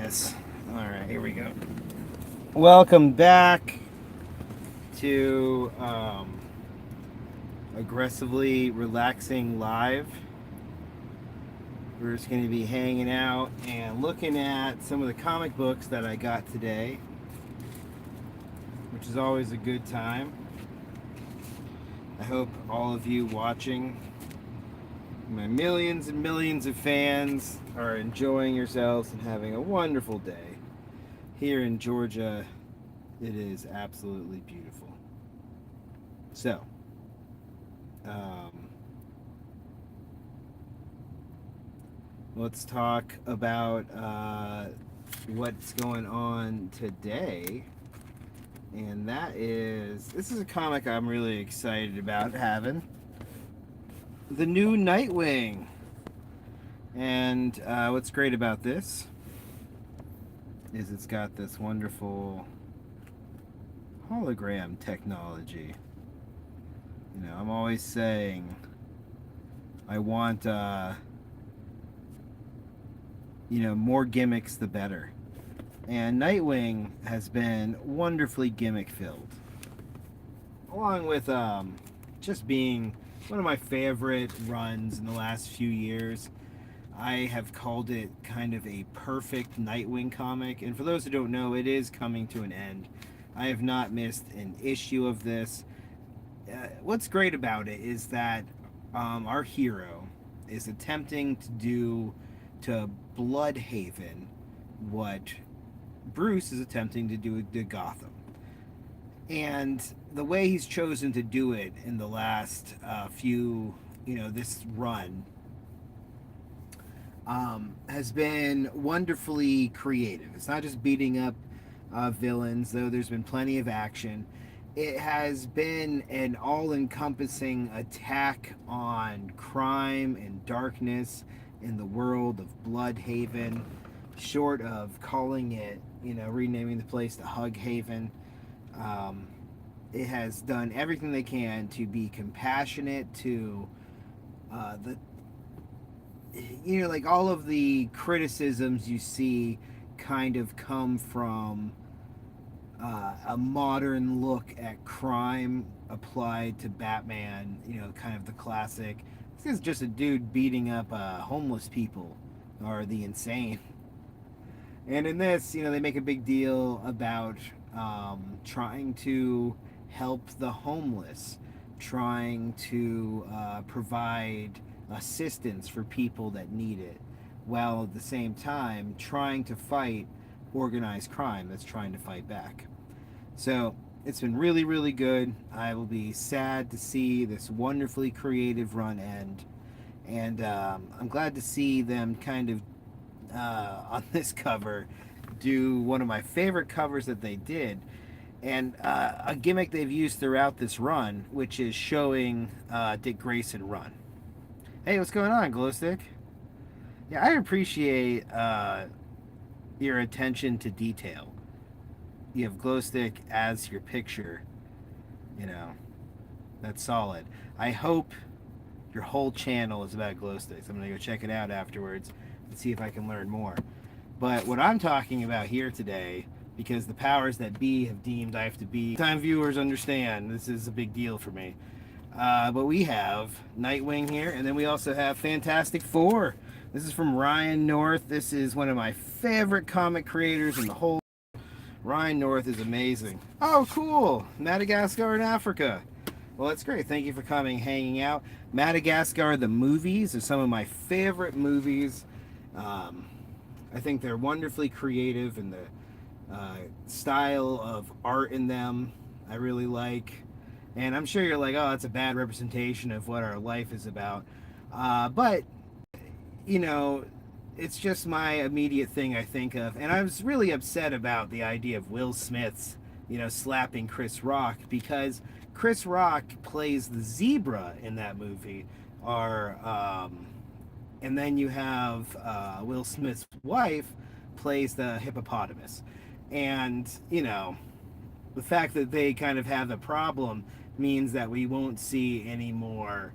this. Alright, here we go. Welcome back to Aggressively Relaxing Live. We're just going to be hanging out and looking at some of the comic books that I got today, which is always a good time. I hope all of you watching, my millions and millions of fans, are enjoying yourselves and having a wonderful day. Here in Georgia, it is absolutely beautiful. So, let's talk about what's going on today. And this is a comic I'm really excited about having. The new Nightwing. And what's great about this is it's got this wonderful hologram technology. You know, I'm always saying I want, more gimmicks the better. And Nightwing has been wonderfully gimmick filled. Along with just being one of my favorite runs in the last few years. I have called it kind of a perfect Nightwing comic. And for those who don't know, it is coming to an end. I have not missed an issue of this. What's great about it is that our hero is attempting to do to Bloodhaven what Bruce is attempting to do to Gotham. And the way he's chosen to do it in the last this run, has been wonderfully creative. It's not just beating up villains, though there's been plenty of action. It has been an all-encompassing attack on crime and darkness in the world of Bloodhaven, short of calling it, renaming the place to Hug Haven. It has done everything they can to be compassionate to like all of the criticisms you see kind of come from a modern look at crime applied to Batman, kind of the classic. This is just a dude beating up homeless people or the insane. And in this, they make a big deal about trying to help the homeless, trying to provide assistance for people that need it, while at the same time trying to fight organized crime that's trying to fight back. So it's been really, really good. I will be sad to see this wonderfully creative run end. And I'm glad to see them kind of on this cover do one of my favorite covers that they did, and a gimmick they've used throughout this run, which is showing Dick Grayson run. Hey, what's going on, Glowstick? Yeah, I appreciate your attention to detail. You have Glowstick as your picture, that's solid. I hope your whole channel is about glow sticks. I'm going to go check it out afterwards and see if I can learn more. But what I'm talking about here today, because the powers that be have deemed I have to be, time viewers understand this is a big deal for me. But we have Nightwing here, and then we also have Fantastic Four. This is from Ryan North. This is one of my favorite comic creators in the whole. Ryan North is amazing. Oh, cool. Madagascar in Africa. Well, that's great. Thank you for coming, hanging out. Madagascar, the movies, are some of my favorite movies. I think they're wonderfully creative, and the style of art in them I really like. And I'm sure you're like, oh, that's a bad representation of what our life is about. But, it's just my immediate thing I think of. And I was really upset about the idea of Will Smith's, slapping Chris Rock, because Chris Rock plays the zebra in that movie. And then you have Will Smith's wife plays the hippopotamus. And, the fact that they kind of have a problem means that we won't see any more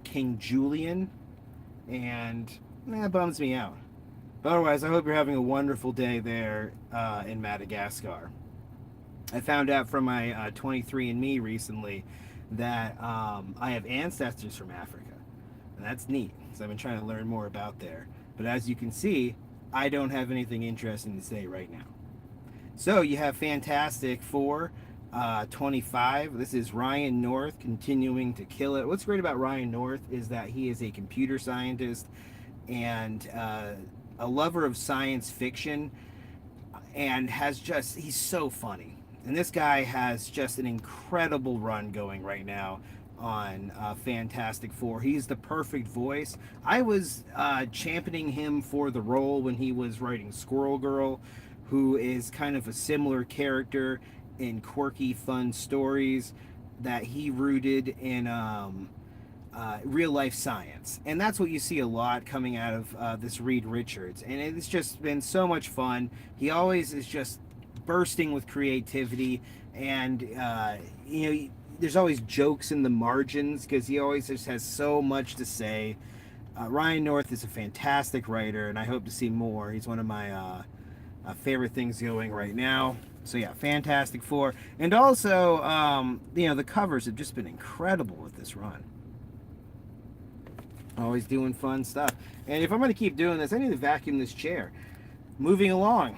King Julian, and that bums me out. But otherwise, I hope you're having a wonderful day there in Madagascar. I found out from my 23andMe recently that I have ancestors from Africa. And that's neat. So I've been trying to learn more about there. But as you can see, I don't have anything interesting to say right now. So you have Fantastic Four 25. This is Ryan North continuing to kill it. What's great about Ryan North is that he is a computer scientist and a lover of science fiction, and he's so funny. And this guy has just an incredible run going right now on Fantastic Four. He's the perfect voice. I was championing him for the role when he was writing Squirrel Girl, who is kind of a similar character in quirky, fun stories that he rooted in real life science. And that's what you see a lot coming out of this Reed Richards. And it's just been so much fun. He always is just bursting with creativity, and there's always jokes in the margins because he always just has so much to say. Ryan North is a fantastic writer, and I hope to see more. He's one of my favorite things going right now. So yeah, Fantastic Four, and also the covers have just been incredible with this run. Always doing fun stuff. And if I'm going to keep doing this, I need to vacuum this chair. Moving along.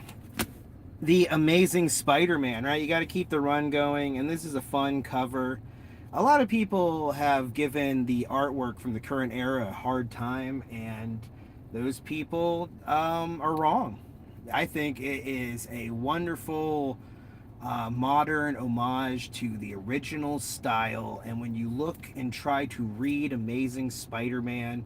The Amazing Spider-Man, right? You got to keep the run going, and this is a fun cover. A lot of people have given the artwork from the current era a hard time, and those people are wrong. I think it is a wonderful modern homage to the original style. And when you look and try to read Amazing Spider-Man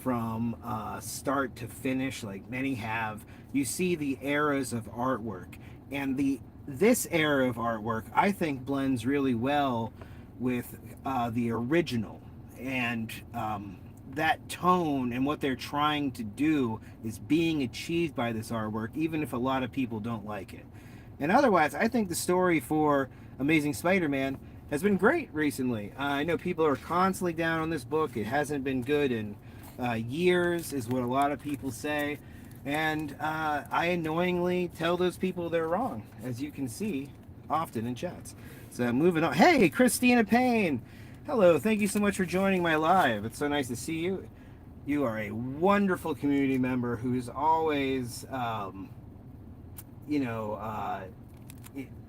from start to finish, like many have, you see the eras of artwork. And this era of artwork, I think, blends really well with the original. And that tone and what they're trying to do is being achieved by this artwork, even if a lot of people don't like it. And otherwise, I think the story for Amazing Spider-Man has been great recently. I know people are constantly down on this book. It hasn't been good in years, is what a lot of people say. And I annoyingly tell those people they're wrong, as you can see often in chats. So moving on. Hey, Christina Payne. Hello. Thank you so much for joining my live. It's so nice to see you. You are a wonderful community member who's always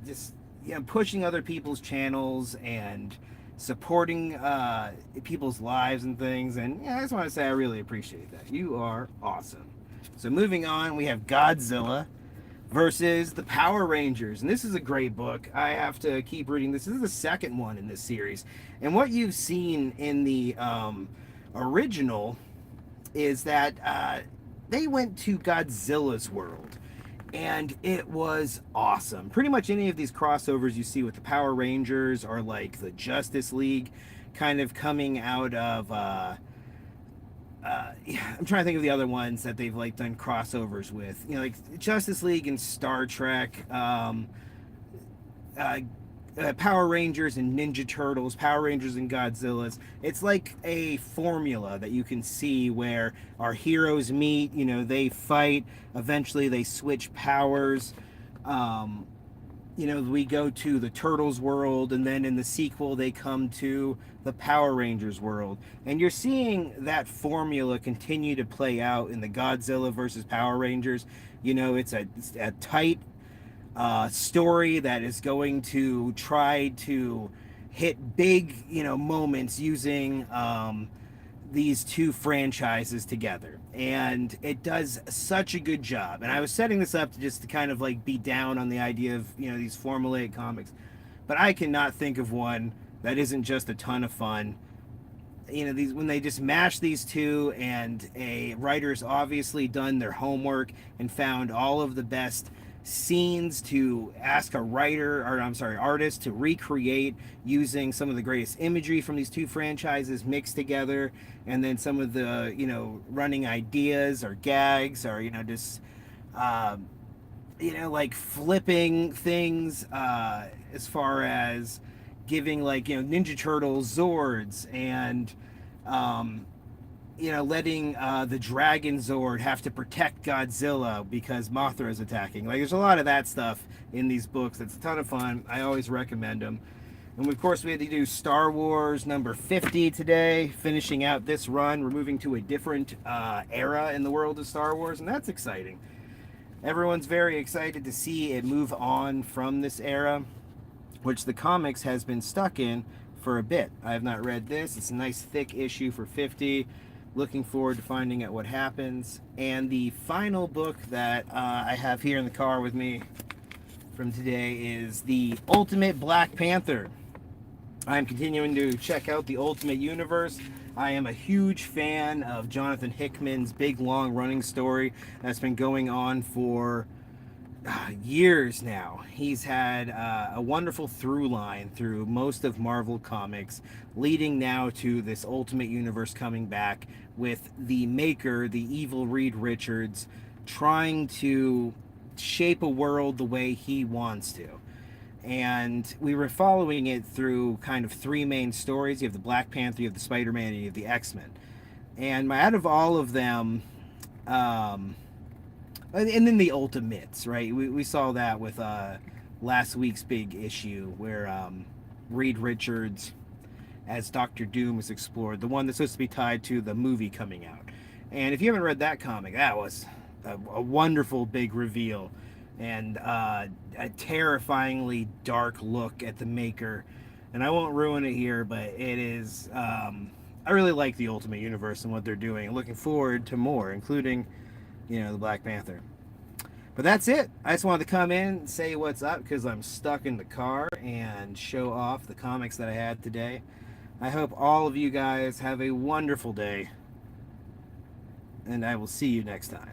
just pushing other people's channels and supporting people's lives and things. And I just want to say I really appreciate that. You are awesome. So moving on, we have Godzilla versus the Power Rangers. And this is a great book. I have to keep reading this. This is the second one in this series. And what you've seen in the original is that they went to Godzilla's world. And it was awesome. Pretty much any of these crossovers you see with the Power Rangers or like the Justice League kind of coming out of I'm trying to think of the other ones that they've like done crossovers with. Like Justice League and Star Trek, Power Rangers and Ninja Turtles, Power Rangers and Godzillas. It's like a formula that you can see where our heroes meet, they fight, eventually they switch powers. We go to the Turtles world, and then in the sequel they come to the Power Rangers world. And you're seeing that formula continue to play out in the Godzilla versus Power Rangers. It's a tight story that is going to try to hit big, moments using these two franchises together, and it does such a good job. And I was setting this up to kind of like be down on the idea of these formulaic comics, but I cannot think of one that isn't just a ton of fun. These, when they just mash these two, and a writer's obviously done their homework and found all of the best scenes to ask a artist to recreate using some of the greatest imagery from these two franchises mixed together, and then some of the running ideas or gags, or just like flipping things, as far as giving, like, Ninja Turtles Zords, and letting the Dragon Zord have to protect Godzilla because Mothra is attacking. Like, there's a lot of that stuff in these books. It's a ton of fun. I always recommend them. And of course, we had to do Star Wars number 50 today, finishing out this run. We're moving to a different era in the world of Star Wars, and that's exciting. Everyone's very excited to see it move on from this era, which the comics has been stuck in for a bit. I have not read this. It's a nice thick issue for 50. Looking forward to finding out what happens. And the final book that I have here in the car with me from today is The Ultimate Black Panther. I'm continuing to check out the Ultimate Universe. I am a huge fan of Jonathan Hickman's big, long running story that's been going on for years now. He's had a wonderful through line through most of Marvel Comics, leading now to this Ultimate Universe coming back with the maker, the evil Reed Richards, trying to shape a world the way he wants to. And we were following it through kind of three main stories. You have the Black Panther, you have the Spider-Man, and you have the X-Men. And out of all of them, and then the Ultimates, right? We saw that with last week's big issue where Reed Richards as Doctor Doom is explored, the one that's supposed to be tied to the movie coming out. And if you haven't read that comic, that was a wonderful big reveal and a terrifyingly dark look at the maker. And I won't ruin it here, but it is I really like the Ultimate Universe and what they're doing. Looking forward to more, including the Black Panther. But that's it. I just wanted to come in and say what's up because I'm stuck in the car and show off the comics that I had today. I hope all of you guys have a wonderful day, and I will see you next time.